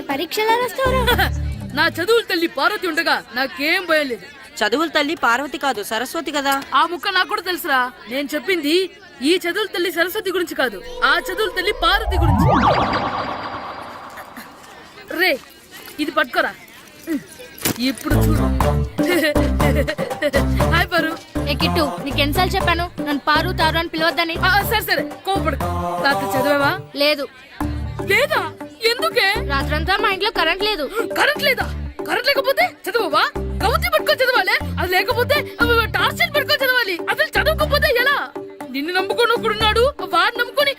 పరీక్షలు రాస్తావరా? నా చదువుల తల్లి పార్వతి ఉండగా నాకేం భయం లేదు. చదువుల తల్లి పార్వతి కాదు సరస్వతి కదా. ఆ ముక్క నాకు కూడా తెలుసురా. నేను చెప్పింది ఈ చదువుల తల్లి సరస్వతి గురించి కాదు, ఆ చదువుల తల్లి పార్వతి గురించి. రే ఇది పట్టుకోరా. ఇప్పుడు చూడు. హాయ్ పారు. ఏ కిట్టు, నీకు ఎన్నిసార్లు చెప్పాను నన్ను పారు తారు అని పిలవద్దని? సరే సరే కోపడు. రాత్రి చదివావా? లేదు. లేదా? ఎందుకే? రాత్రంతా మా ఇంట్లో కరెంట్ లేదు. కరెంట్ లేదా? కరెంట్ లేకపోతే చదవవా? కవిత పట్టుకొని చదవాలి. అది లేకపోతే టార్చ్ పట్టుకొని చదవాలి. అసలు చదవకపోతే ఎలా? నిన్ను నమ్ముకొని ఒకడున్నాడు, వాడు నమ్ముకొని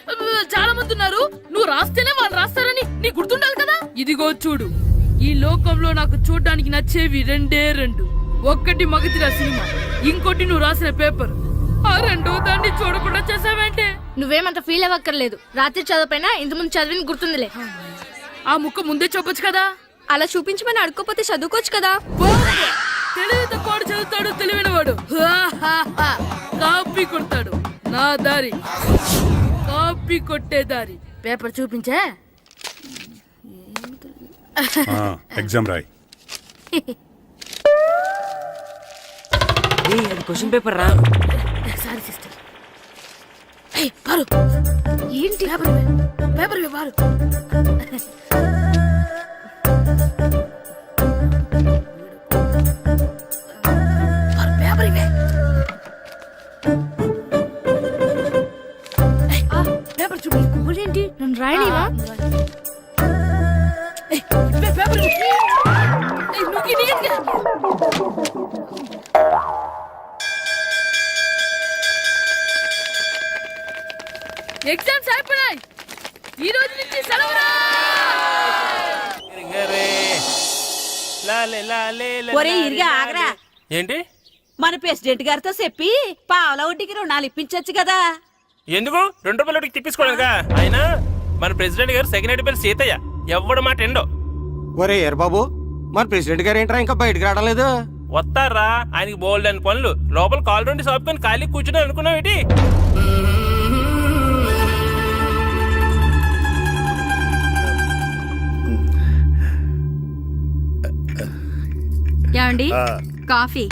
చాలా మంది ఉన్నారు. నువ్వు రాస్తేనే వాళ్ళు రాస్తారని నీ గుర్తుండాలి కదా. ఇదిగో చూడు, ఈ లోకంలో నాకు చూడడానికి నచ్చేవి రెండే రెండు. ఒక్కటి మగతిరా సినిమా, ఇంకోటి నువ్వు రాసిన పేపర్. ఆ రెండో దాన్ని చూడకుండా చేసావేంటే? నువ్వేమంత ఫీల్ అవ్వక్కర్లేదు. రాత్రి చదవపోయినా ఇంతకుముందు చదివిన గుర్తుందిలే. ఆ ముక్క ముందే చెప్పొచ్చు కదా. అలా చూపించమని అడుక్కోపోతే చదువుకోవచ్చు కదా. తెలివి తక్కువ చదువుతాడు, తెలివైన వాడు కాపీ కొడతాడు. నా దారి కాపీ కొట్టే దారి. పేపర్ చూపించే. ఎగ్జామ్ రాయ్. అది క్వశ్చన్ పేపర్ రా. Sorry sister. పారు ఏంటి పేపర్? పేపర్ పారు. పేపర్ ఇవే. పేపర్ చూపి. ఏంటి నన్ను రాయలేవా? పేపర్ ఎగ్జామ్స్ అయిపోయాయి. ఈ రోజు నుంచి సెలవురా. ఒరే ఇరిగా ఆగరా. ఏంటి? మన ప్రెసిడెంట్ గారితో చెప్పి పావుల వడ్డీకి రుణాలు ఇప్పించొచ్చు కదా. ఎందుకు? 2 రూపాయలు తిప్పించుకోలేదుగా. అయినా మన ప్రెసిడెంట్ గారు సెకండ్ పేరు సీతయ్య ఎవ్వడు మాట ఎండో. ఒరే ఎర్ బాబు, మన ప్రెసిడెంట్ గారు ఏంట్రా ఇంకా బయటకు రావడలేదు? వస్తారా, ఆయనకి బోల్డ్ అని పనులు. లోపల కాల్ నుండి సాపుకొని ఖాళీ కూర్చుని అనుకున్నావు ఏంటి? ఏమండి కాఫీ?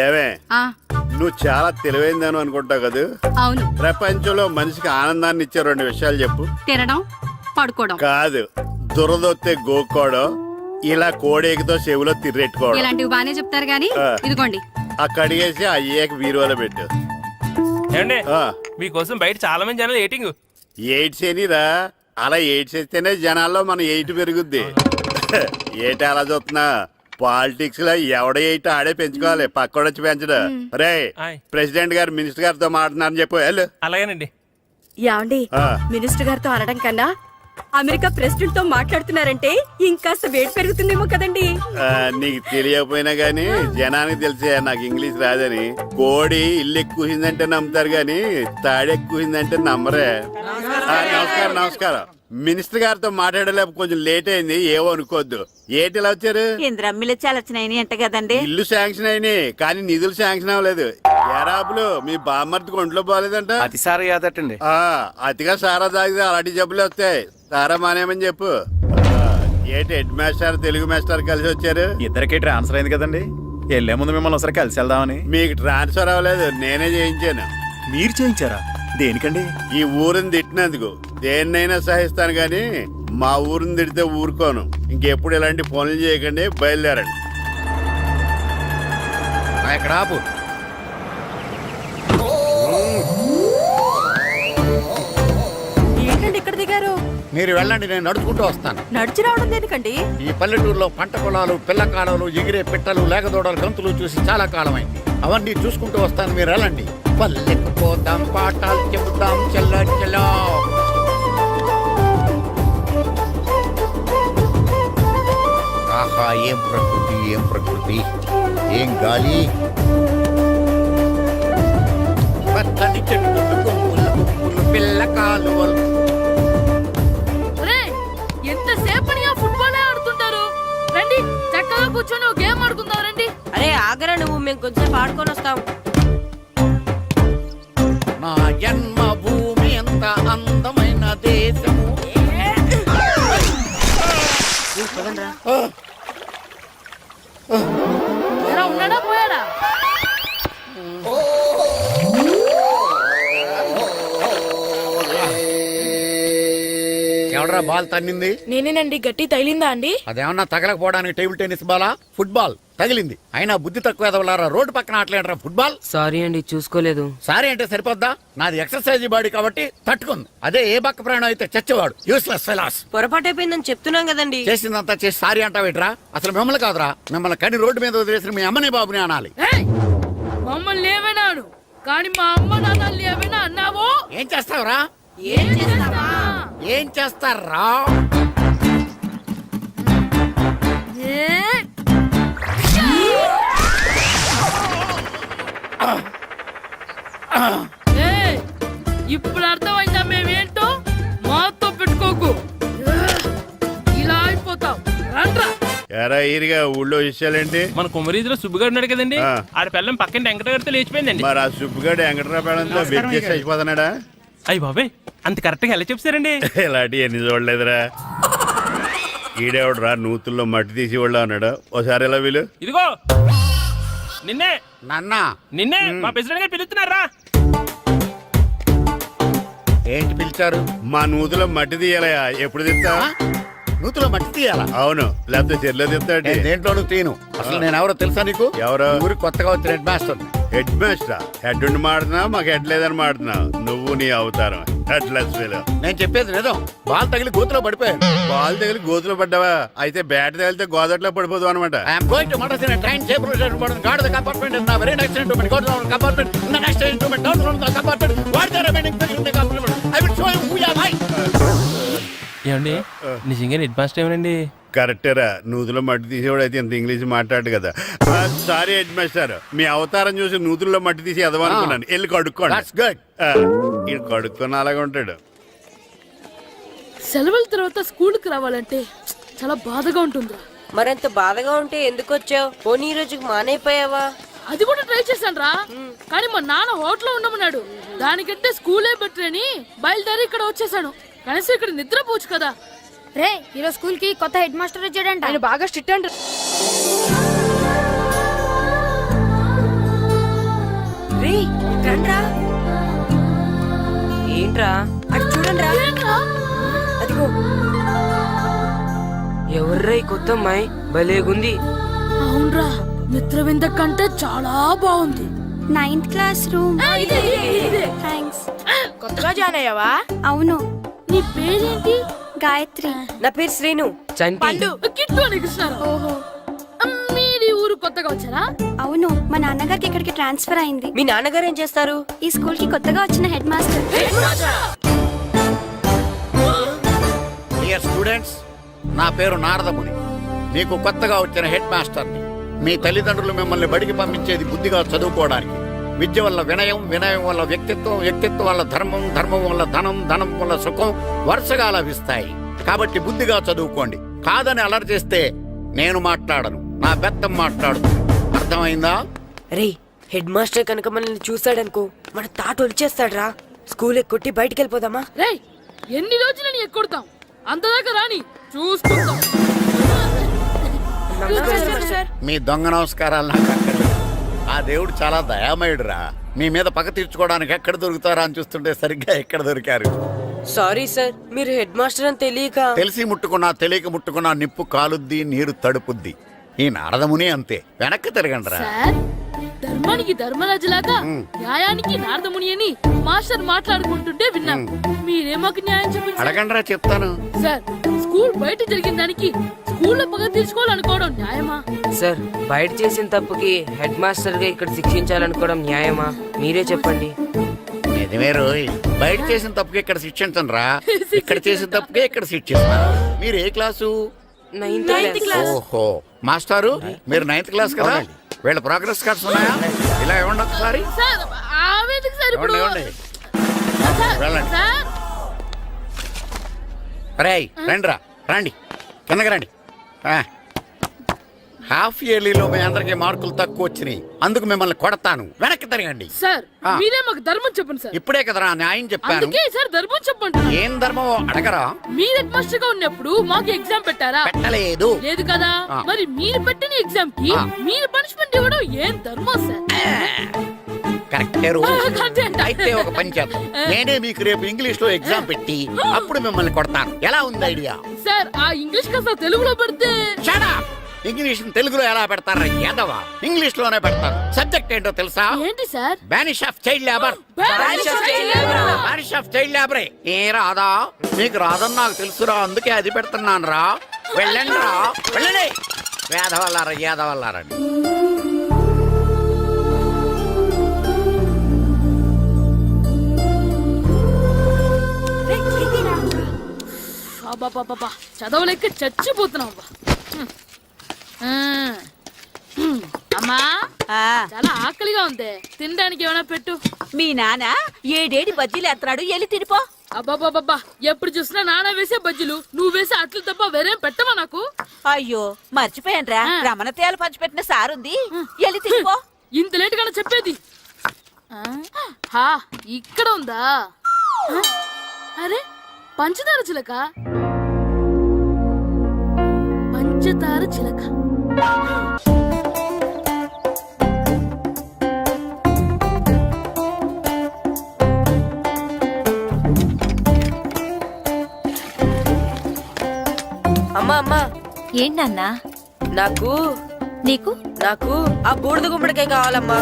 ఏమే నువ్వు చాలా తెలివైందని అనుకుంటావు కదా. అవును. ప్రపంచంలో మనిషికి ఆనందాన్ని ఇచ్చే 2 విషయాలు చెప్పు. తినడం, పడుకోవడం. కాదు, దురదొత్తే గోక్కోవడం, ఇలా కోడేకితో చెవులో తిర్రెట్టుకోవడం. ఇలాంటివి బానే చెప్తారు గానీ ఇదిగోండి. ఆ కడిగేసి అయ్యాక బీరువాలో పెట్టు. ఏమండి, మీకోసం బయట చాలా మంది జనాలు ఏటింగ్. ఎయిడ్స్ ఏనిరా? అలా ఎయిడ్స్ వేస్తేనే జనాల్లో మన ఎయిట్ పెరుగుద్ది. ఏటి అలా చూస్తున్నా? పాలిటిక్స్ లో ఎవడ ఎయిట్ ఆడే పెంచుకోవాలి, పక్కడొచ్చి పెంచడం. రే ప్రెసిడెంట్ గారు మినిస్టర్ గారితో మాట్లాడుతున్నారని చెప్పు. వెళ్ళు. అలాగేనండి. ఏమండి, మినిస్టర్ గారితో అనడం కన్నా అమెరికా ప్రెసిడెంట్ తో మాట్లాడుతున్నారంటే ఇంకాస్త వేడి పెరుగుతుందేమో కదండి. నీకు తెలియకపోయినా గానీ జనానికి తెలిసే నాకు ఇంగ్లీష్ రాదని. కోడి ఇల్లు ఎక్కువసిందంటే నమ్ముతారు గాని తాడెక్కువసిందంటే నమ్మరే. నమస్కారం నమస్కారం. మినిస్టర్ గారితో మాట్లాడలేక కొంచెం లేట్ అయింది, ఏవో అనుకోవద్దు. ఏటి ఇలా వచ్చారు? ఇంద్రమ్మిలు చాలచ్చినాయని అంట కదండి. ఇల్లు శాంక్షన్ అయినాయి కానీ నిధులు శాంక్షన్ అవ్వలేదు. ఎరాబులు మీ బామ్మర్తికి ఒంట్లో పోలేదంట. అతిసారి యాదటండి. అతిగా సారా తాగితే అలాంటి జబ్బులు వస్తాయి. సారా మానేమని చెప్పు. ఏటి హెడ్ మాస్టర్ తెలుగు మాస్టర్ కలిసి వచ్చారు? ఇద్దరికి ట్రాన్స్ఫర్ అయింది కదండి. వెళ్లే ముందు మిమ్మల్ని ఒకసారి కలిసి వెళ్దామని. మీకు ట్రాన్స్ఫర్ అవ్వలేదు, నేనే చేయించాను. మీరు చేయించారా? దేనికండి? ఈ ఊరిని తిట్టినందుకు. దేన్నైనా సహిస్తాను గాని మా ఊరిని తిడితే ఊరుకోను. ఇంకెప్పుడు ఇలాంటి పనులు చేయకండి, బయలుదేరండి. ఇక్కడ ఆపు. ఏంటండి ఇక్కడ దిగారు? మీరు వెళ్ళండి, నేను నడుచుకుంటూ వస్తాను. నడిచి రావడం దేనికండి? ఈ పల్లెటూరులో పంట పొలాలు, పిల్ల కాలాలు, ఎగిరే పిట్టలు, లేకదోడలు, గంతులు చూసి చాలా కాలమైంది. అవన్నీ చూసుకుంటూ వస్తాను, మీరు వెళ్ళండి. పల్లెకు పోదాం, పాఠాలు చెబుతాం, చెల్లో. ఆహా, ఏం ప్రకృతి, ఏం ప్రకృతి, ఏం గాలి. పచ్చని చెట్టు, గుంపులు పిల్ల కాలువలు. ఎంతసేపని ఆ ఫుట్బాల్ ఆడుతుంటారు? రండి చక్కగా కూర్చొని ఒక గేమ్ ఆడుకుందాం. రండి. అరే ఆగరా నువ్వు, మేము కొంచెం ఆడుకొని వస్తాం. నా జన్మభూమి ఎంత అందమైన దేశము. ఎవడరా బాల్ తన్నింది? నేనేనండి. గట్టి తగిలిందా అండి? అదేమన్నా తగలకపోవడానికి టేబుల్ టెన్నిస్ బాలా, ఫుట్బాల్ తగిలింది. అయినా బుద్ధి తక్కువ ఎదవలారా రోడ్డు పక్కన ఆటలేడరా ఫుట్బాల్. సారీ అండి, చూసుకోలేదు. సారీ అంటే సరిపోద్దా? నాది ఎక్సర్సైజ్ బాడీ కాబట్టి తట్టుకుంది. అదే ఏ బక్క ప్రాణం అయితే చచ్చేవాడు. Useless fellas. పొరపాటు అయిపోయిందని చెప్తున్నాం కదండి. చేసిందంతా చేసి సారీ అంటావేట్రా? అసలు మిమ్మల్ని కాదురా, మిమ్మల్ని కని రోడ్డు మీద వదిలేసిన మీ అమ్మని బాబుని అనాలి. ఏయ్! మమ్మల్ని ఏమైనాను కానీ మా అమ్మ నాన్నల్ని ఏమైనా అన్నావో ఏం చేస్తావురా? ఏం చేస్తావా? ఏం చేస్తారా? ఏ? ఏయ్! ఇప్పుడు అర్థమైందా మేమేంటో? మాతో పెట్టుకోకు, ఇలా అయిపోతాం. రండ్రా. ఎరా ఈరిగా ఊళ్ళో విషయాలేంటి? మన కుమరీధిలో సుబ్బుగాడు ఉన్నాడు కదండి, ఆ. ఆడ పిల్లం పక్కన వెంకటగారితో లేచిపోయిందండి. మరి ఆ సుబ్బుగాడు వెంకటరాపేడంతో వెక్కేసి అయిపోతున్నాడా? అయ్యి బాబాయ్, అంత కరెక్ట్ గా ఎలా చెప్తారండి? ఇలాంటి ఎన్ని చూడలేదురా. ఈడేవడరా నూతుల్లో మట్టి తీసి వాళ్ళు అన్నాడు. ఓసారి ఎలా వీలు? ఇదిగో నిన్నే నాన్న నిన్నే మా ప్రెసిడెంట్ గారు పిలుస్తున్నారా? ఏంటి పిలిచారు? మా నూతులో మట్టి తీయాలయా. ఎప్పుడు తీస్తా? నూతులో మట్టి తీయాలా? అవును, లేకపోతే చెర్లో తీస్తాడు. నేను దేంట్లోనూ తీను. అసలు నేను ఎవరో తెలుసా నీకు? ఎవరు? ఊరికి కొత్తగా వచ్చిన head master. Head master head ఉండి మాడుతున్నావు, మాకు హెడ్ లేదని మాడుతున్నావు. నువ్వు నీ అవతారం హెడ్లెస్ ఫెలో. నేను చెప్పేది నిజం. బాల్ తగిలి గోతులో పడిపోయాను. బాల్ తగిలి గోతులో పడ్డావా? అయితే బ్యాట్ తగిలితే గోదట్లో పడిపోదు అనమాట. ఐఎమ్ గోయింగ్ టు మడసిన train table guard the compartment in the very next instrument go down compartment in the next instrument down from the compartment what the remaining thing in the compartment I will show you who you are. ఏమండి నిజంగా head master ఏమనండి? కరెక్టరా, నూతులో మట్టి తీసేవాడు అయితే ఇంత English మాట్లాడు కదా. Sorry head master, మీ అవతారం చూసి నూతుల్లో మట్టి తీసి ఎదవనుకున్నాను. వెళ్ళి కడుక్కోండి. That's good. ఇది కడుక్కొని అలాగే ఉంటాడు. సెలవుల తర్వాత స్కూల్కి రావాలంటే చాలా బాధగా ఉంటుందిరా. మరంత బాధగా ఉంటే ఎందుకు వచ్చావు? పోనీ ఈ రోజుకి మానైపోయావా? అది కూడా ట్రై చేశాను రా, కానీ మా నాన్న హోటల్లో ఉండమన్నాడు. దానికంటే స్కూలే బెటర్ అని బయలుదేరి ఇక్కడ వచ్చేసాను. కనీసం ఇక్కడ నిద్రపోవచ్చు కదా. రే ఈరోజు స్కూల్ కి కొత్త హెడ్ మాస్టర్ వచ్చాడంట. ఆయన బాగా స్ట్రిక్ట్ అంట. రే రండ్రా. ఏంట్రా అటు చూడండిరా. అదిగో ఎవర్రా ఈ కొత్త అమ్మాయి? భలేగుంది. అవునరా, మిత్రవింద కంటే చాలా బాగుంది. 9th class room. ఇదే. థ్యాంక్స్. కొత్తగా జాయిన్ అయ్యావా? అవును, నీ పేరేంటి? గాయత్రి. నా పేరు శ్రీను. పండు. కిట్టు అని కృష్ణారావు. ఓహో, మీరు ఈ ఊరు కొత్తగా వచ్చారా? అవును, మా నాన్నగారికి ఇక్కడికి ట్రాన్స్ఫర్ అయింది. మీ నాన్నగారు ఏం చేస్తారు? ఈ స్కూల్ కి కొత్తగా వచ్చిన హెడ్ మాస్టర్. డియర్ స్టూడెంట్స్, నా పేరు నారదముని. మీకు కొత్తగా వచ్చిన హెడ్ మాస్టర్ని. మీ తల్లిదండ్రులు మిమ్మల్ని బడికి పంపించేది బుద్ధిగా చదువుకోవడానికి. విద్య వల్ల వినయం, వినయం వల్ల వ్యక్తిత్వం, వ్యక్తిత్వం వల్ల ధర్మం, ధర్మం వల్ల ధనం, ధనం వల్ల సుఖం వరుసగా లభిస్తాయి. కాబట్టి బుద్ధిగా చదువుకోండి. కాదని అలర్ చేస్తే నేను మాట్లాడను, నా బెత్తం మాట్లాడు. అర్థమైందా? రే హెడ్ మాస్టర్ కనుక మనల్ని చూస్తాడనుకో మన తాట వచ్చేస్తాడ్రా. స్కూల్ ఎక్కొట్టి బయటికి వెళ్ళిపోదామా? రేయ్, ఎన్ని రోజులని ఎక్కొడతాం? అంతదాకా రాని చూసుకుంటాం. మీ దొంగ నమస్కారాలు నాకు అక్కర్లేదు. ఆ దేవుడు చాలా దయామయుడురా. మీ మీద పగ తీర్చుకోవడానికి ఎక్కడ దొరుకుతారా అని చూస్తుంటే సరిగ్గా ఎక్కడ దొరికారు. సారీ సార్, మీరు హెడ్ మాస్టర్ అని తెలియక. తెలిసి ముట్టుకున్నా తెలియక ముట్టుకున్నా నిప్పు కాలుద్ది, నీరు తడుపుద్ది. ఈ నారదముని అంతే. వెనక్కి తిరగండి రా. సార్, ధర్మానికి ధర్మరాజులాగా న్యాయానికి నారదముని అని మాస్టర్ మాట్లాడుకుంటుంటే విన్నాం. మీరే మాకు న్యాయం చెప్పండి సార్. అడగండి రా, చెప్తాను. సార్, స్కూల్ బయట జరిగిన దానికి స్కూల్లో పగ తీసుకోవాలనుకోవడం న్యాయమా? సార్, బయట చేసిన తప్పుకి హెడ్ మాస్టర్ గా ఇక్కడ శిక్షించాలనుకోవడం న్యాయమా? మీరే చెప్పండి. నిజమే రోయ్, బయట చేసిన తప్పుకి ఇక్కడ శిక్షించను రా. ఇక్కడ చేసిన తప్పుకే ఇక్కడ శిక్షిస్తాను. మీరు ఏ క్లాసు? 9th class. ఓహో, మాస్టారు మీరు 9th క్లాస్ కదా? వీళ్ళ ప్రోగ్రెస్ కార్డ్స్ ఉన్నాయా? ఇలా ఇవ్వండి ఒకసారి. సార్, ఆవేదకి సార్ ఇప్పుడు. ఇవ్వండి, ఇవ్వండి. సార్, వెళ్ళండి. సార్. రేయ్ రండి రా, రండి కిందకి రండి. హాఫ్ ఇయర్లీలో మీ అందరికి మార్కులు తక్కువ వచ్చినాయి, అందుకు మిమ్మల్ని కొడతాను. వెనక్కి తిరగండి. సార్, మీరే మాకు ధర్మం చెప్పండి సార్. ఇప్పుడే కదరా న్యాయం చెప్పాను. అందుకే సార్ ధర్మం చెప్పండి. ఏం ధర్మం అడగరా? మీరు హెడ్ మాస్టర్ గా ఉన్నప్పుడు మాకు ఎగ్జామ్ పెట్టారా? పెట్టలేదు. లేదు కదా. మరి మీరు పెట్టిన ఎగ్జామ్ కి మీరు పనిష్మెంట్ ఇవ్వడం ఏం ధర్మం సార్? కరెక్టే రోజు. కరెక్టే అంట. అయితే ఒక పని చేద్దాం, నేనే మీకు రేపు ఇంగ్లీష్ లో ఎగ్జామ్ పెట్టి అప్పుడు మిమ్మల్ని కొడతాను. ఎలా ఉంది ఐడియా? సార్ ఆ ఇంగ్లీష్ కాస్త తెలుగులో పెడితే. Shut up! ఇంగ్లీష్ తెలుగులో ఎలా పెడతారా యాదవా? ఇంగ్లీష్ లోనే పెడతారు. సబ్జెక్ట్ ఏంటో తెలుసా? ఏంటి sir? Banish of child labour. Banish of child లేబరే. ఏ రాదా? మీకు రాదని నాకు తెలుసురా, అందుకే అది పెడుతున్నాను రా. వెళ్ళండి రా, వెళ్ళండి. వేదవల్లారా, యాదవల్లారండి. అబ్బా చదవలేక చచ్చిపోతున్నాం అబ్బా. అమ్మా చాలా ఆకలిగా ఉంది, తినడానికి ఏమైనా పెట్టు. మీ నాన్న ఏడేడి బజ్జీలు ఎత్తాడు, ఎల్లి తినిపో. అబ్బాబాబా ఎప్పుడు చూసినా నాన్న వేసే బజ్జీలు, నువ్వు వేసే అట్లు తప్ప వేరేం పెట్టవా నాకు? అయ్యో మర్చిపోయానురా, రమణ తేలు పంచిపెట్టిన సారుంది, ఎల్లి తినిపో. ఇంత లేట్ గా చెప్పేది. హా ఇక్కడ ఉందా? అరే పంచదార చిలక, పంచదార చిలక. అమ్మా అమ్మా, ఏంటన్నా? నాకు నీకు నాకు ఆ బూడిద గుమ్మడికాయ కావాలమ్మా.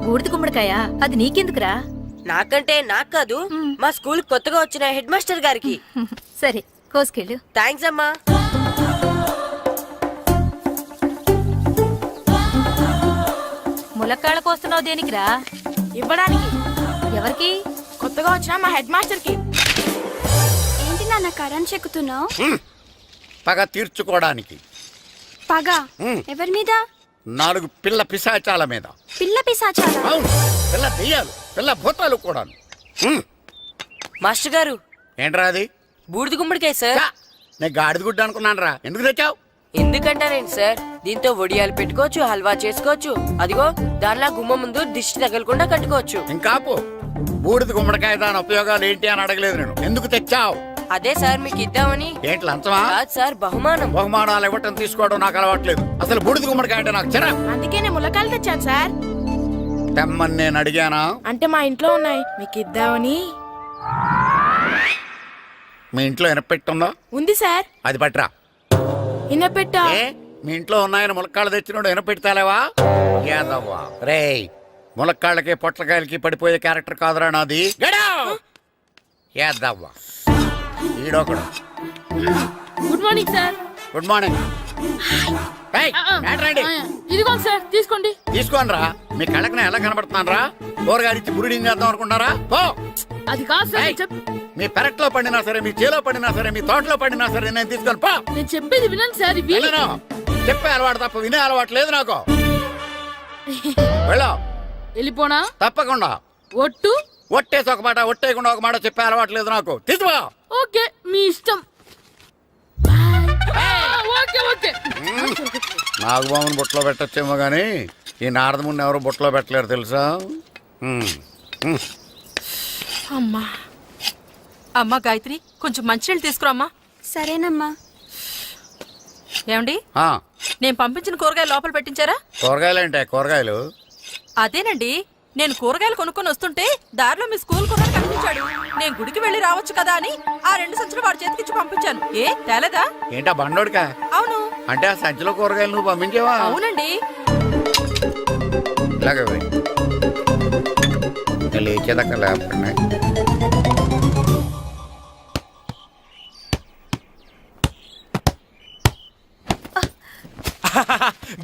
బూడిద గుమ్మడికాయ? అది నీకెందుకురా? నాకంటే నాకు కాదు, మా స్కూల్ కొత్తగా వచ్చిన హెడ్ మాస్టర్ గారికి. సరే కోసుకెళ్ళు. థ్యాంక్స్ అమ్మా. ములక్కాళ్ళ కోస్తున్నావు దేనికిరా? ఇవ్వడానికి. ఎవరికి? కొత్తగా వచ్చిన మా హెడ్ మాస్టర్ కి. ఏంటి నాన్న కరెంట్ చెక్కుతున్నావు? పగ తీర్చుకోవడానికి. పగ ఎవరి మీద? 4 పిల్ల పిశాచాల మీద. పిల్ల పిశాచాలా? అవును, పిల్ల దెయ్యాలు, పిల్ల భూతాలు కూడా. మాస్టర్ గారు, ఏంట్రా అది? బూడిద గుమ్మడికాయ సార్. ఛా, నేను గాడిద గుడ్డ అనుకున్నాను రా. ఎందుకు తెచ్చావు? ఎందుకంటారేంటి సార్, దీంతో వడియాలు పెట్టుకోవచ్చు, హల్వా చేసుకోవచ్చు. అదిగో దానిలా గుమ్మ ముందు దిష్టి తగలకుండా కట్టుకోవచ్చు. ఇంకాపు, బూడిద గుమ్మడికాయ దాని ఉపయోగాలు ఏంటి అని అడగలేదు నేను. ఎందుకు తెచ్చావు? అదే సార్ మీకు ఇద్దామని. ఏంటి లంచమా? కాదు సార్, బహుమానం. బహుమానాలు ఇవ్వటం తీసుకోవడం నాకు అలవాట్లేదు. అసలు బూడిద గుమ్మడికాయ అంటే నాకు చిరా. అందుకే నేను ములక్కాయలు తెచ్చాను సార్. తెమ్మని నేను అడిగానా? అంటే మా ఇంట్లో ఉన్నాయి, మీకు ఇద్దామని. మీ ఇంట్లో ఎనపెట్టుందా? ఉంది సార్. అది పట్రా. ఇన్నపెట్టా. ఏ, మీ ఇంట్లో ఉన్నాయని ములక్కాళ్ళు తెచ్చినోడు ఎనపెడతాలేవా? యాదవ్వా రేయ్, ములక్కాళ్ళకి పొట్లకాయలకి పడిపోయే క్యారెక్టర్ కాదురా నాది. యాదవ్వా ఈడొకడు. Good morning sir. Good morning. రండి, ఇదిగో సార్ తీసుకోండి. తీసుకోనరా. మీ కళ్ళకి నేను ఎలా కనబడుతున్నాను రా? కూరగాయలిచ్చి బురిడింగ్ చేద్దాం అనుకుంటారా? పో. అది కాదు సార్, ఏయ్, మీ పెరట్లో పండినా సరే, మీ చేలో పండినా సరే, మీ తోటలో పండినా సరే, నేను తీసుకొని పో. నేను చెప్పేది వినండి సార్. ఇవి వెళ్ళను. చెప్పే అలవాటు తప్ప వినే అలవాటు లేదు నాకు. వెళ్ళా. వెళ్ళిపోనా? తప్పకుండా. ఒట్టు? ఒట్టేసి ఒక మాట, ఒట్టేయకుండా ఒక మాట చెప్పే అలవాటు లేదు నాకు. తీసుకో. ఓకే మీ ఇష్టం. Okay okay. నాగబాబుని బుట్టలో పెట్టచ్చేమో గానీ ఈ నారదముని ఎవరు బుట్టలో పెట్టలేరు తెలుసా? అమ్మా అమ్మా గాయత్రి, కొంచెం మంచినీళ్ళు తీసుకురామ్మా. సరేనమ్మా. ఏమండి, ఆ, నేను పంపించిన కూరగాయలు లోపల పెట్టించారా? కూరగాయలేంటే కూరగాయలు? అదేనండి, నేను కూరగాయలు కొనుక్కొని వస్తుంటే దారిలో మీ స్కూల్ కుర్రాడు కనిపించాడు. నేను గుడికి వెళ్ళి రావచ్చు కదా అని ఆ 2 సంచులు వాడి చేతికిచ్చి పంపించాను. ఏ తేలేదా? ఏంటా బండోడికా? అవును. అంటే ఆ సంచిలో కూరగాయలు నువ్వు పంపించావా? అవునండి. ఇలాగే పోయి లేచేదాకా లేకుండా.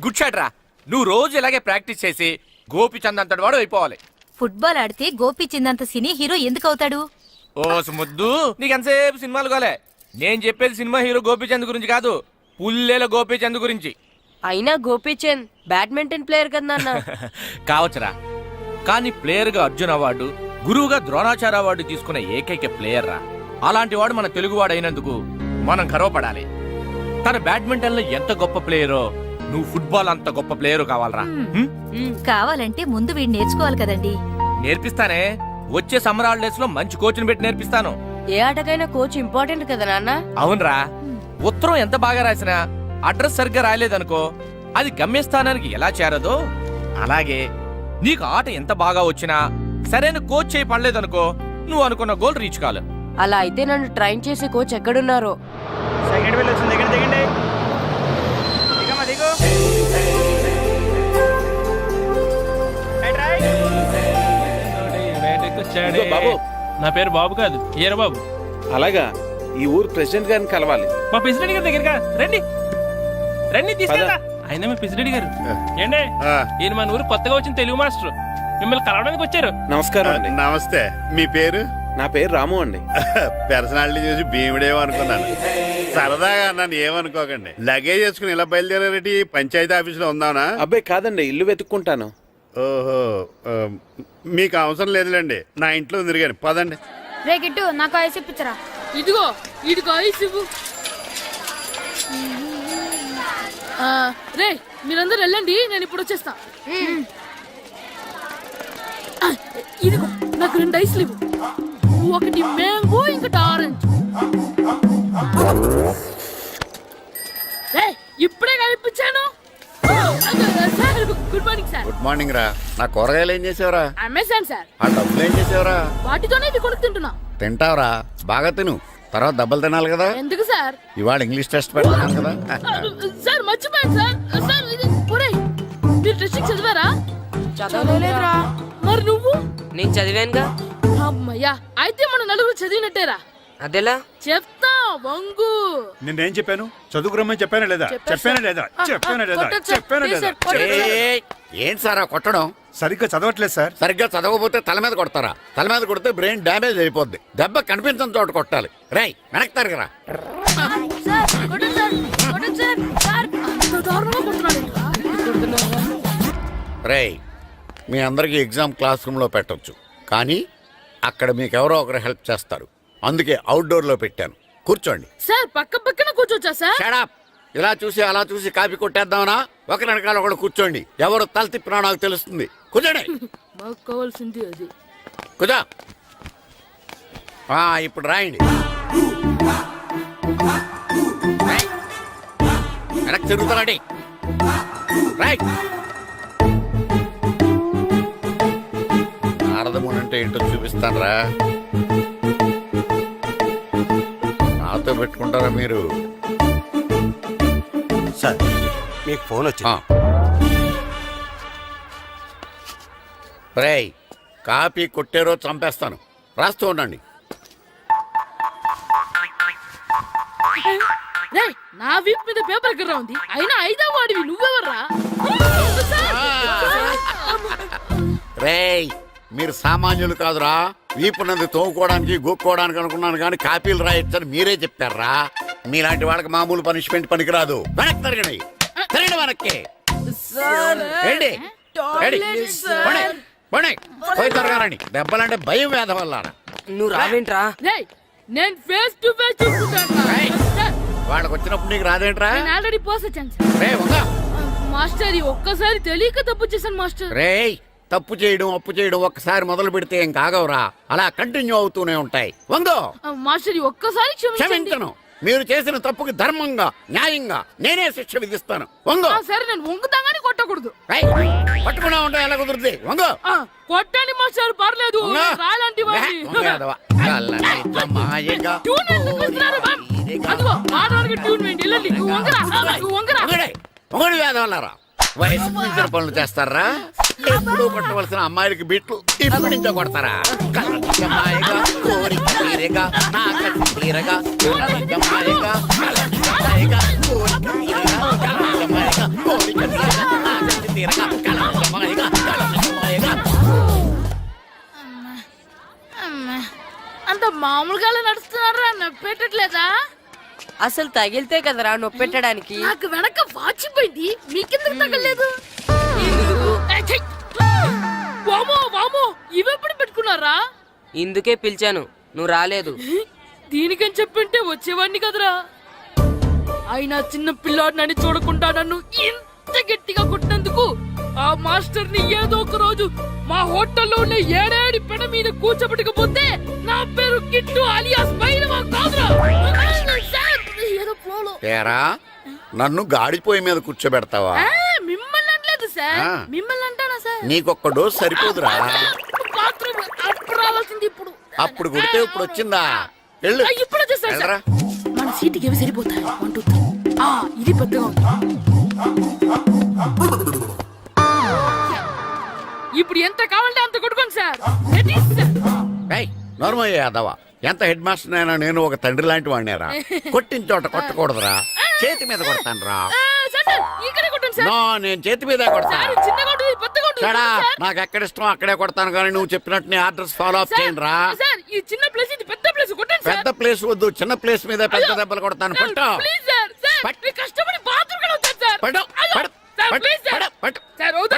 గుడ్ షాట్ రా. నువ్వు రోజు ఇలాగే ప్రాక్టీస్ చేసి గోపిచంద్ అంతటి వాడు అయిపోవాలి. ఫుట్బాల్ ఆడితే గోపీచంద్ సినీ హీరో ఎందుకు అవుతాడు? ఓ ముద్దు, నీకు ఎంతసేపు సినిమాలు కాలే. నేను చెప్పేది సినిమా హీరో గోపిచంద్ గురించి కాదు, పుల్లేల గోపిచంద్ గురించి. అయినా గోపీచంద్ బ్యాడ్మింటన్ ప్లేయర్ కదా నాన్న. కావచ్చురా, కానీ ప్లేయర్ గా అర్జున్ అవార్డు, గురువుగా ద్రోణాచార్య అవార్డు తీసుకున్న ఏకైక ప్లేయర్ రా. అలాంటి వాడు మన తెలుగువాడు అయినందుకు మనం గర్వపడాలి. తన బ్యాడ్మింటన్ లో ఎంత గొప్ప ప్లేయరో నువ్వు ఫుట్బాల్ అంత గొప్ప ప్లేయరు కావాలరా. కావాలంటే ముందు వీడు నేర్చుకోవాలి కదండి. నేర్పిస్తానే, వచ్చే సమ్మర్ హాలిడేస్ లో మంచి కోచ్ని పెట్టి నేర్పిస్తాను. ఏ ఆటకైనా కోచ్ ఇంపార్టెంట్ కదా నాన్న. అవునరా, ఉత్తరం ఎంత బాగా రాసినా అడ్రస్ సరిగ్గా రాయలేదనుకో, అది గమ్యస్థానానికి ఎలా చేరదో అలాగే నీకు ఆట ఎంత బాగా వచ్చినా సరైన కోచ్ చేయి పడలేదనుకో నువ్వు అనుకున్న గోల్ రీచ్ కాలు. అలా అయితే నన్ను ట్రైన్ చేసే కోచ్ ఎక్కడున్నారో. సెకండ్ వెళ్ళి వచ్చింది దగ్గర దిగండి దిగమ్మా దిగు ఇదిగో బాబు. నా పేరు బాబు కాదు ఈర బాబు. అలాగా, ఈ ఊరు ప్రెసిడెంట్ గారిని కలవాలి. మా ప్రెసిడెంట్ గారి దగ్గరగా రండి రండి తీసుకెళ్తా. ఆయన మీ ప్రెసిడెంట్ గారు ఏండే ఈయన మన ఊరు కొత్తగా వచ్చిన తెలుగు మాస్టర్ మిమ్మల్ని కలవడానికి వచ్చారు. నమస్కారం అండి. నమస్తే. మీ పేరు? నా పేరు రాము అండి. పర్సనాలిటీ చూసి భీముడేమో అనుకున్నాను. సరదాగా అన్నాను, ఏమనుకోకండి. లగేజ్ వేసుకుని ఇలా బయలుదేరేటి పంచాయతీ ఆఫీసులో ఉందానా? అబ్బాయి కాదండి, ఇల్లు వెతుక్కుంటాను. ఓహో, మీకు అవసరం లేదులేండి, నా ఇంట్లో ఉంది కానీ పదండి. రే గిట్టు నాకు ఐస్ ఇప్పించరా. ఇదిగో ఇదిగో ఐస్ ఇవ్వు. రే మీరందరూ వెళ్ళండి, నేను ఇప్పుడు వచ్చేస్తా. ఇదిగో నాకు 2 ఐస్లు ఇవ్వు. ఒకటి మ్యాంగో ఇంకటి ఆరెంజ్. ఇప్పుడే కనిపించాను. Sir good morning sir. Good morning రా. నా కూరగాయలు ఏం చేసావురా? Amazon sir. ఆ డబ్బులు ఏం చేసావురా? వాటితోనే ఇవి కొనుక్కు తింటున్నా. తింటావురా, బాగా తిను, తర్వాత దెబ్బలు తినాలి కదా. ఎందుకు సార్? ఇవాళ ఇంగ్లీష్ టెస్ట్ పెడతాను కదా. సార్ మర్చిపోయాను సార్. సార్ ఒరేయ్, మీరు టెస్టింగ్ చదివారా? చదవలేదురా. మరి నువ్వు? నేను చదివానుగా. అమ్మయ్యా, అయితే మన నలుగురు చదివినట్టేరా. అదెలా? చెప్తా వంగు. నిన్నేం చెప్పాను? చదువుకురమ్మని చెప్పానా లేదా? చెప్పానా లేదా? చెప్పానా లేదా? కొట్టొచ్చు సార్. చెప్పానా ప్లీజ్ లేదా? సార్, కొట్టొచ్చు సార్. ఏయ్, ఏంటి సారా కొట్టడం? సరిగ్గా చదవట్లేదు సార్. సరిగ్గా చదవకపోతే తల మీద కొడతారా? తల మీద కొడితే బ్రెయిన్ డ్యామేజ్ అయిపోద్ది. దెబ్బ కనిపించని చోట కొట్టాలి. రేయ్ వెనక్కి తరగరా. సార్, కొట్టండి సార్, కొట్టండి సార్. సార్, అంత దారుణంగా కొడుతున్నాడు. రేయ్, మీ అందరికీ ఎగ్జామ్ క్లాస్ రూమ్లో పెట్టొచ్చు, కానీ అక్కడ మీకు ఎవరో ఒకరు హెల్ప్ చేస్తారు. అందుకే అవుట్డోర్లో పెట్టాను. కూర్చోండి. సార్ పక్క పక్కన కూర్చోచ్చా సార్? షడప్. ఇలా చూసి అలా చూసి కాపీ కొట్టేద్దామనా? ఒకరి వెనకాల ఒకడు కూర్చోండి. ఎవరు తల తిప్పినా నాకు తెలుస్తుంది. కూర్చోండి. మాకు కావాల్సింది అది. కూర్చో. ఇప్పుడు రాయండి. రాయ్. వెనక్కి తిరుగుతారండి. రైట్. నారదముని అంటే ఏంటో చూపిస్తాను రా. నాతో పెట్టుకుంటారా మీరు? సార్ మీకు ఫోన్ వచ్చింది. రేయ్, కాపీ కొట్టారో చంపేస్తాను. రాస్తూ ఉండండి. రేయ్, నా వీప్ మీద పేపర్ ఎక్కడ ఉంది? అయినా 5వ వాడివి నువ్వెవర్రా? రేయ్, మీరు సామాన్యులు కాదురా. వీపునంది తోముకోవడానికి గోక్కోవడానికి అనుకున్నాను, కానీ కాపీలు రాయొచ్చని మీరే చెప్పారా. మీలాంటి వాళ్ళకి మామూలు పనిష్మెంట్ పనికిరాదు. వెనక్కి తిరగండి. తిరగండి వెనక్కి. ఏంటి? ఏంటి? పోనీ, పోనీ. పోయి తిరగారండి. దెబ్బలంటే భయం వేద వల్ల. నువ్వు రావేంట్రా? రేయ్, నేను ఫేస్ టు ఫేస్ చూసుకుంటాను. వాళ్ళకి వచ్చినప్పుడు నీకు రాదేంట్రా? నేను ఆల్రెడీ పోస్ వచ్చాను సార్. రే వంగా. మాస్టర్, ఈ ఒక్కసారి తెలియక తప్పు చేశాను మాస్టర్. రేయ్, తప్పు చేయడం అప్పు చేయడం ఒక్కసారి మొదలు పెడితే ఏం కాగవరా. అలా కంటిన్యూ అవుతూనే ఉంటాయి. వందో. మాస్టర్, ఈ ఒక్కసారి క్షమించండి. క్షమించను. మీరు చేసిన తప్పుకి ధర్మంగా న్యాయంగా నేనే శిక్ష విధిస్తాను. వంగో. సరే, నేను వంగుతాగాని కొట్టకూడదు. పట్టుకున్నా ఉంటా ఎలా కుదురుతుంది. వంగో. కొట్టండి మాస్టర్, పర్లేదు. రాలాంటి వాడిని. ట్యూన్ ఎందుకు ఇస్తున్నారు, బాబ్? అదిగో ఆడవాళ్ళకి ట్యూన్ వేయండి. వెళ్ళండి. నువ్వు వంగరా, నువ్వు వంగరా. వంగడి వేదవల్లారా. వయసు మించిన పనులు చేస్తారా? ఎప్పుడు కొట్టవలసిన అమ్మాయిలకి బిట్లు ఇప్పుడు నుంచో కొడతారా? కలజమాయగా కోరిక తీరగా నా కత్తి తీరగా కలజమాయగా కలజమాయగా కోరిక తీరగా కలజమాయగా కోరిక తీరగా నా కత్తి తీరగా కలజమాయగా కలజమాయగా. అంత మామూలుగా నడుస్తున్నారా? నొప్పెట్టట్లేదా? అసలు తగిలితే కదరా నొప్పెట్టడానికి. నాకు వెనక వాచిపోయింది, మీకెందుకు తగలేదు? వామో వామో, ఇవెప్పుడు పెట్టుకున్నారా? ఇందుకే పిలిచాను, నువ్వు రాలేదు. దీనికని చెప్పింటే వచ్చేవాడిని కదరా. అయినా చిన్న పిల్లాడినని చూడకుండా నన్ను ఇంత గట్టిగా కొట్టినందుకు ఆ మాస్టర్ ని ఏదో ఒక రోజు మా హోటల్లో ఉన్న 7 పెడ మీద కూర్చోబెట్టకపోతే నా పేరు కిట్టు అలియాస్ బైరవా కాదురా. ఏదో ఫ్లోలో. తేరా, నన్ను గాడిపోయి మీద కూర్చోబెడతావా? మిమ్మల్ని అనలేదు సార్. మిమ్మల్ని అంటానా సార్? నీకొక్క డోస్ సరిపోదురా. బాత్రూమ్ అప్పుడు రావాల్సింది ఇప్పుడు. అప్పుడు కొడితే ఇప్పుడు వచ్చిందా? వెళ్ళు. ఇప్పుడు వచ్చేసారు సార్. వెళ్ళరా. మన సీటుకి ఏవి సరిపోతాయి? 1 2 3. ఇది పెద్దగా ఉంది. ఇప్పుడు ఎంత కావాలంటే అంత కొట్టుకోండి సార్. Ready, sir. ఏయ్, నోర్మయ్య యాదవ, ఎంత హెడ్ మాస్టర్ అయినా నేను ఒక తండ్రి లాంటి వాడినేరా. కొట్టిన చోట కొట్టకూడదురా, చేతి మీద కొడతాను రా. సార్, సార్, ఇక్కడే కొట్టండి సార్. నో, నేను చేతి మీద కొడతా. సార్, చిన్నగా ఉంటుంది, పెద్దగా ఉంటుంది. సడా, సార్. నాకు ఎక్కడ ఇష్టం అక్కడే కొడతాను, కానీ నువ్వు చెప్పినట్టు నీ ఆర్డర్స్ ఫాలో అప్ సార్, చేయండి రా. సార్, ఈ చిన్న ప్లేస్ ఇది పెద్ద ప్లేస్ కొట్టండి సార్. పెద్ద ప్లేస్ వద్దు, చిన్న ప్లేస్ మీద పెద్ద దెబ్బలు కొడతాను. పట్టు ప్లీజ్ సార్. సార్, పట్టు. మీరు కష్టపడి బాత్రూమ్ కూడా వచ్చారు సార్. పట్టు, అయ్యో, పట్టు, సార్, పట్టు, ప్లీజ్ సార్. పట్టు, పట్టు. సార్, అవుతా.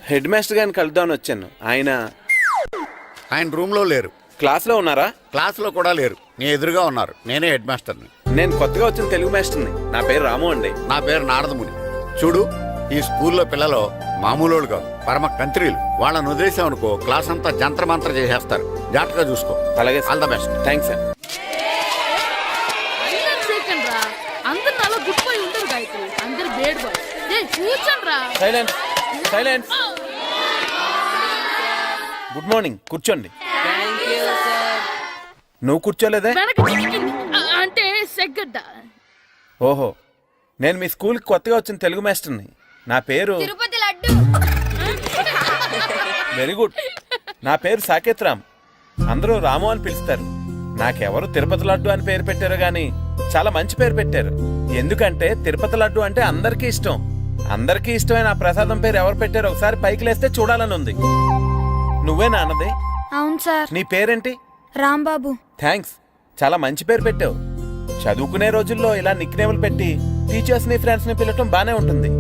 హెడ్ మాస్టర్ గారిని కలుద్దామని వచ్చాను. ఆయన రూమ్ లో లేరు, క్లాస్ లో ఉన్నారా? క్లాస్ లో కూడా లేరు, నీ ఎదురుగా ఉన్నారు. నేనే హెడ్ మాస్టర్ని. నేను కొత్తగా వచ్చిన తెలుగు మాస్టర్ని. నా పేరు రాము అండి. నా పేరు నారదముని. చూడు, ఈ స్కూల్లో పిల్లలు మామూలు వాళ్ళు కాదు, పరమ కంత్రీలు. వాళ్ళని వదిలేసామనుకో క్లాస్ అంతా జంత్ర మంత్ర చేసేస్తారు. జాగ్రత్తగా చూసుకో. అలాగే, all the best. Thanks sir. అందరు అలా గుడ్ బాయ్ ఉండరు గాయత్రి, అందరు బేడ్ బాయ్. కూర్చోండి రా. Silence, silence. గుడ్ మార్నింగ్, కూర్చోండి. నువ్వు కూర్చోలేదే? అంటే సెగ్గడ్డ. ఓహో, నేను మీ స్కూల్కి కొత్తగా వచ్చిన తెలుగు మాస్టర్ని. నా పేరు తిరుపతి లడ్డు. Very good. నా పేరు సాకేత్ రామ్. అందరూ రాము అని పిలుస్తారు. నాకెవరు తిరుపతి లడ్డు అని పేరు పెట్టారు గాని చాలా మంచి పేరు పెట్టారు. ఎందుకంటే తిరుపతి లడ్డు అంటే అందరికీ ఇష్టం. అందరికీ ఇష్టమైన ఆ ప్రసాదం పేరు ఎవరు పెట్టారు ఒకసారి పైకి లేస్తే చూడాలని ఉంది. నువ్వేనా అన్నది? అవును సార్. నీ పేరేంటి? రాంబాబు. థ్యాంక్స్, చాలా మంచి పేరు పెట్టావు. చదువుకునే రోజుల్లో ఇలా నిక్నేములు పెట్టి టీచర్స్ ని ఫ్రెండ్స్ ని పిలవటం బానే ఉంటుంది.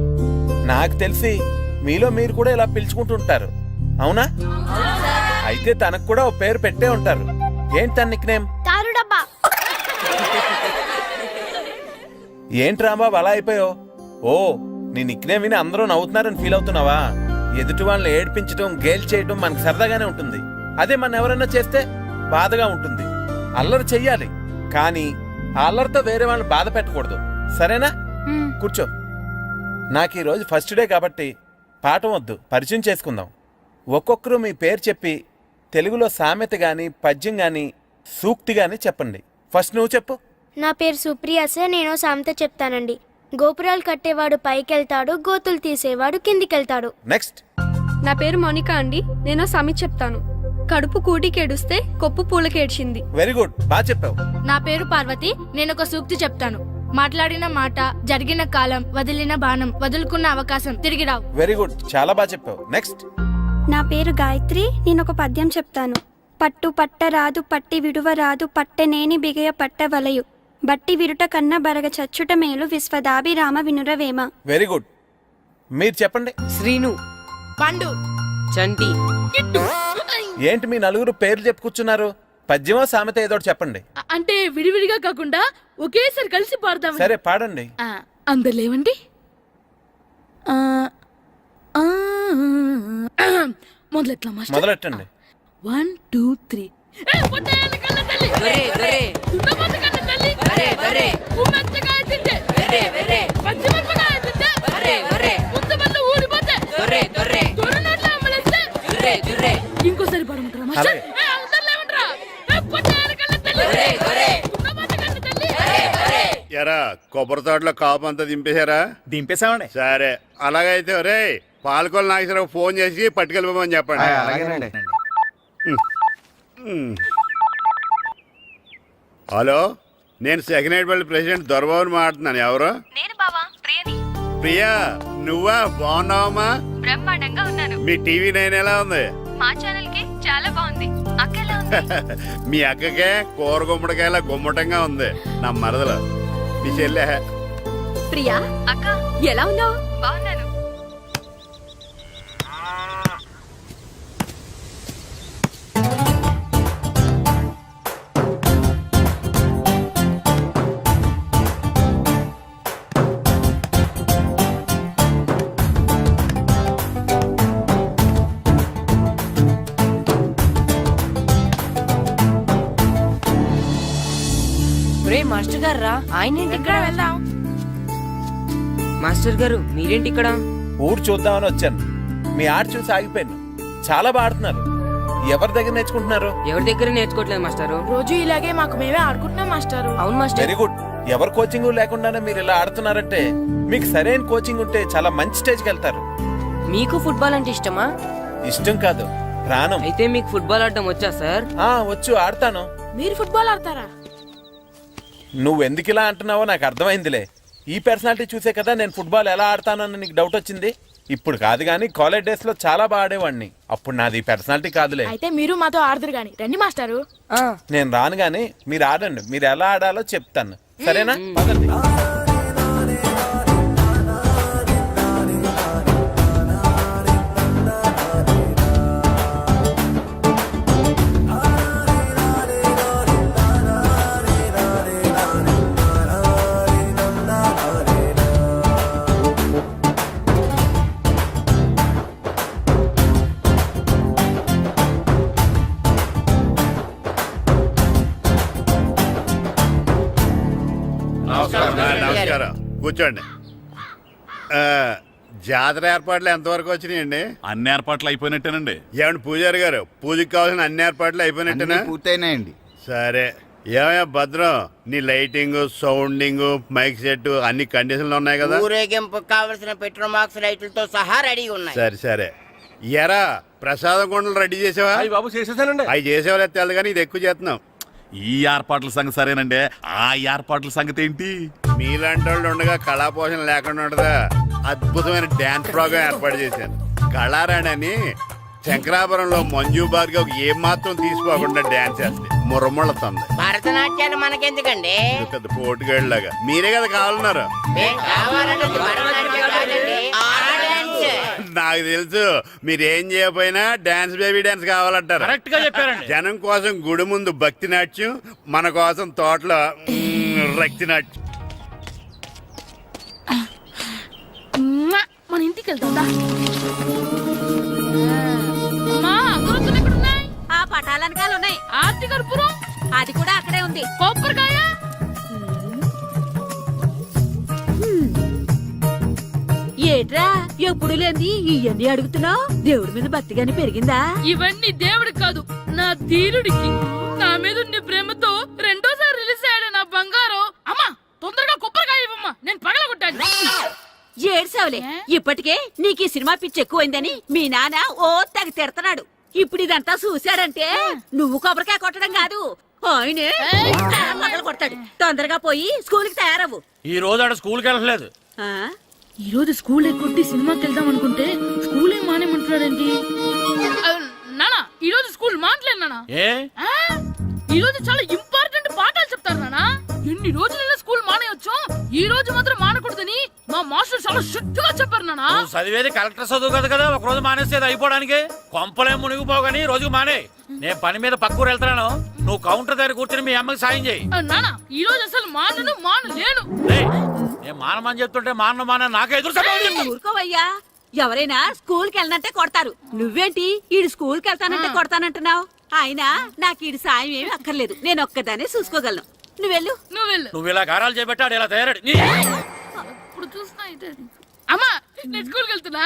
నాకు తెలిసి మీలో మీరు కూడా ఇలా పిలుచుకుంటుంటారు, అవునా? అయితే తనకు కూడా ఓ పేరు పెట్టే ఉంటారు. ఏంటి తన నిక్నేమ్? తారు డబ్బా. ఏంటి రాంబాబు అలా అయిపోయావు? ఓ, నీ నిక్నేమ్ విని అందరూ నవ్వుతున్నారని ఫీల్ అవుతున్నావా? ఎదుటి వాళ్ళని ఏడ్పించడం, గేల్ చేయడం మనకు సరదాగానే ఉంటుంది. అదే మన ఎవరన్నా చేస్తే బాధగా ఉంటుంది. అల్లరి చెయ్యాలి, కానీ ఆ అల్లరితో వేరే వాళ్ళని బాధ పెట్టకూడదు, సరేనా? కూర్చో. నాకు ఈరోజు ఫస్ట్ డే కాబట్టి పాఠం వద్దు, పరిచయం చేసుకుందాం. ఒక్కొక్కరు మీ పేరు చెప్పి తెలుగులో సామెత గాని, పద్యం గాని, సూక్తి గాని చెప్పండి. ఫస్ట్ నువ్వు చెప్పు. నా పేరు సుప్రియ సార్. నేను సామెత చెప్తానండి. గోపురాలు కట్టేవాడు పైకెళ్తాడు, గోతులు తీసేవాడు కిందికెళ్తాడు. నెక్స్ట్. నా పేరు మోనికా అండి. నేను సామెత చెప్తాను. కడుపు కూటికేడుస్తే కొప్పు పూలకేడ్చింది. వెరీ గుడ్, బాగా చెప్పావు. నా పేరు పార్వతి. నేను ఒక సూక్తి చెప్తాను. మాట్లాడిన మాట, జరిగిన కాలం, వదిలిన బాణం, వదులుకున్న అవకాశం తిరిగి రావు. వెరీ గుడ్, చాలా బాగా చెప్పావు. నెక్స్ట్. నా పేరు గాయత్రి. నేను ఒక పద్యం చెప్తాను. పట్టు పట్టరాదు, పట్టి విడువరాదు, పట్టనేని బిగయ పట్టవలయు, బట్టి విరుట కన్న బరగ చచ్చుట మేలు, విశ్వదాభిరామ వినురవేమ. వెరీ గుడ్, మీరు చెప్పండి. శ్రీను, పండు, చంటి. ఏంటి మీ నలుగురు పేర్లు చెప్పుకూర్చున్నారు? పద్యమో సామెత ఏదో చెప్పండి. అంటే విడివిడిగా కాకుండా ఒకేసారి కలిసి పాడదాం. సరే, పాడండి. అందరు లేవండి. మొదలెట్టండి. 1 2 3. ఇంకోసారి పడమంటారా? ఎరా కొబ్బరి తోటలో కాపు అంతా దింపేశారా? దింపేసామండి. సరే, అలాగైతే ఒరే పాలకొల నాగేశ్వరరావు ఫోన్ చేసి పట్టుకెళ్ళిపోమని చెప్పండి. అలాగేనండి. హలో, నేను సెకండ్ హెడ్ పల్లి ప్రెసిడెంట్ దొరబాబుని మాట్లాడుతున్నాను. ఎవరు? నేను బావా ప్రియని. ప్రియా, నువ్వా? బాగున్నావమ్మా? బ్రహ్మాండంగా ఉన్నాను. మీ టీవీ 9 ఎలా ఉంది? మా ఛానల్ కి చాలా బాగుంది. అక్క ఎలా ఉంది? మీ అక్కకే కూర గుమ్మడికాయలా గుమ్మటంగా ఉంది. నా మరదలు మీ చెల్లె. ప్రియా అక్క ఎలా ఉన్నావు? బాగున్నాను. గారు రా, ఆయన ఏంటి ఇక్కడ? వెళ్దాం. మాస్టర్ గారు మీరేంటి ఇక్కడ? ఊరు చూద్దామని వచ్చాను. మీ ఆట చూసి ఆగిపోయాను. చాలా బాగా ఆడుతున్నారు. ఎవరి దగ్గర నేర్చుకుంటున్నారు? ఎవరి దగ్గర నేర్చుకోవట్లేదు మాస్టారు. రోజు ఇలాగే మాకు మేమే ఆడుకుంటున్నాం మాస్టారు. అవును మాస్టర్. Very good. ఎవరి కోచింగ్ లేకుండానే మీరు ఇలా ఆడుతున్నారంటే మీకు సరైన కోచింగ్ ఉంటే చాలా మంచి స్టేజ్కి వెళ్తారు. మీకు ఫుట్బాల్ అంటే ఇష్టమా? ఇష్టం కాదు, ప్రాణం. అయితే మీకు ఫుట్బాల్ ఆడడం వచ్చా సార్? వచ్చు, ఆడతాను. మీరు ఫుట్బాల్ ఆడతారా? నువ్వెందుకు ఇలా అంటున్నావో నాకు అర్థమైందిలే. ఈ పర్సనాలిటీ చూసే కదా నేను ఫుట్బాల్ ఎలా ఆడతానని నీకు డౌట్ వచ్చింది. ఇప్పుడు కాదు కానీ కాలేజ్ డేస్ లో చాలా బాగా ఆడేవాడిని. అప్పుడు నాది పర్సనాలిటీ కాదులే. అయితే మీరు మాతో ఆడదురు గాని రండి మాస్టారు. నేను రాను గానీ మీరు ఆడండి. మీరు ఎలా ఆడాలో చెప్తాను, సరేనా? పదండి. నమస్కారం, కూర్చోండి. జాతర ఏర్పాట్లు ఎంతవరకు వచ్చినాయండి? అన్ని ఏర్పాట్లు అయిపోయినట్టేనండి. ఏమండి పూజారి గారు, పూజకి కావాల్సిన అన్ని ఏర్పాట్లు అయిపోయినట్టేనా? పూర్తయినాయండి. సరే. ఏమయ్యా భద్రం, నీ లైటింగ్, సౌండింగ్, మైక్ సెట్ అన్ని కండిషన్లు ఉన్నాయి కదా? ఊరేగింపు కావలసిన పెట్రోల్ మార్క్స్ లైట్లతో సహా రెడీ ఉన్నాయి. సరే సరే. ఎరా ప్రసాదం కొండలు రెడీ చేసావా? బాబు చేసేసానండి. అవి చేసేవాళ్ళు తెలు కానీ ఇది ఎక్కువ చేస్తున్నాం. ఈ ఏర్పాట్ల సంగతి సరేనండి, ఆ ఏర్పాట్ల సంగతి ఏంటి? మీలాంటి వాళ్ళు ఉండగా కళా పోషణ లేకుండా ఉండదా? అద్భుతమైన డ్యాన్స్ ప్రోగ్రామ్ ఏర్పాటు చేశాను. కళారాణి అని శంకరాపురంలో మంజు భార్గవ్ ఏం మాత్రం తీసుకోకుండా డ్యాన్స్ చేస్తే మురముళ్ళతుంది. భరతనాట్యాలు మనకెందుకండి? పెద్ద పోటుగాళ్ళలాగా మీరే కదా కావాలన్నారు. నాకు తెలుసు మీరేం చేయకపోయినా డాన్స్ బేబీ డాన్స్ కావాలంటారు. కరెక్ట్ గా చెప్పారండి. జనం కోసం గుడి ముందు భక్తి నాట్యం, మన కోసం తోటలో రక్తి నాట్యం. మన ఇంటికి వెళ్తుందా? అమ్మా, అగరొత్తులు ఎక్కడున్నాయి? ఆ పటాలనకాలు ఉన్నాయి. ఆర్తి కర్పూరం అది కూడా అక్కడే ఉంది. కొబ్బరికాయ ఏట్రా ఎప్పుడు లేని ఇవన్నీ అడుగుతున్నావు? దేవుడి మీద భక్తి గాని పెరిగిందా? ఇవన్నీ దేవుడికి కాదు, నా ధీరుడికి. నా మీద ఉండే ప్రేమతో రెండోసారి రిలీజ్ అయ్యాడు నా బంగారం. అమ్మా తొందరగా కొబ్బరికాయ ఇవ్వమ్మా, నేను పగలగొట్టాను. ఏడ్సావులే, ఇప్పటికే నీకు ఈ సినిమా పిచ్చి ఎక్కువైందని మీ నాన్న ఓ తెగ తిడతాడు. ఇప్పుడు ఇదంతా చూశాడంటే నువ్వు కొబ్బరికాయ కొట్టడం కాదు, ఆయనే మొదలు కొడతాడు. తొందరగా పోయి స్కూల్ కి తయారవు. ఈ రోజు ఆడ స్కూల్కి వెళ్ళలేదు. ఆ? ఈ రోజు స్కూల్ ఎక్కొట్టి సినిమాకి వెళ్దాం అనుకుంటే స్కూల్ ఏం మానేమంటున్నాడండి. నానా ఈ రోజు స్కూల్ మానట్లేదు నానా. ఏ ఈ రోజు చాలా ఇంపార్టెంట్ పాఠాలు చెప్తారు నానా. ఎన్ని రోజులైనా స్కూల్ మానేయొచ్చు, ఈ రోజు మాత్రం మానకూడదని మా మాస్టర్ చాలా స్ట్రిక్ట్ గా చెప్పారు నానా. నువ్వు చదివేది కలెక్టర్ చదువు కదా కదా, ఒక రోజు మానేసేది అయిపోవడానికి. కొంపలేం మునిగిపోగాని రోజుకు మానే. నేను పని మీద పక్కూరు వెళ్తున్నాను, నువ్వు కౌంటర్ దగ్గర కూర్చొని మీ అమ్మకి సాయం చేయి. నానా ఈ రోజు అసలు మానలేను. నేను మానమని చెప్తుంటే మాన నాకే ఎదురు. ఊరుకోవయ్యా, ఎవరైనా స్కూల్ కి వెళ్ళనంటే కొడతారు. నువ్వేంటి ఈడు స్కూల్ కి వెళ్తానంటే కొడతానంటున్నావు? అయినా నాకు ఈడు సాయం ఏమి అక్కర్లేదు, నేను ఒక్కదానే చూసుకోగలను. నువ్వెళ్ళు. నువ్వు ఇలా గారాలు చేపెట్టాడు ఇలా తయారాడు. ఇప్పుడు చూస్తా. అమ్మా నేను స్కూల్కి వెళ్తున్నా.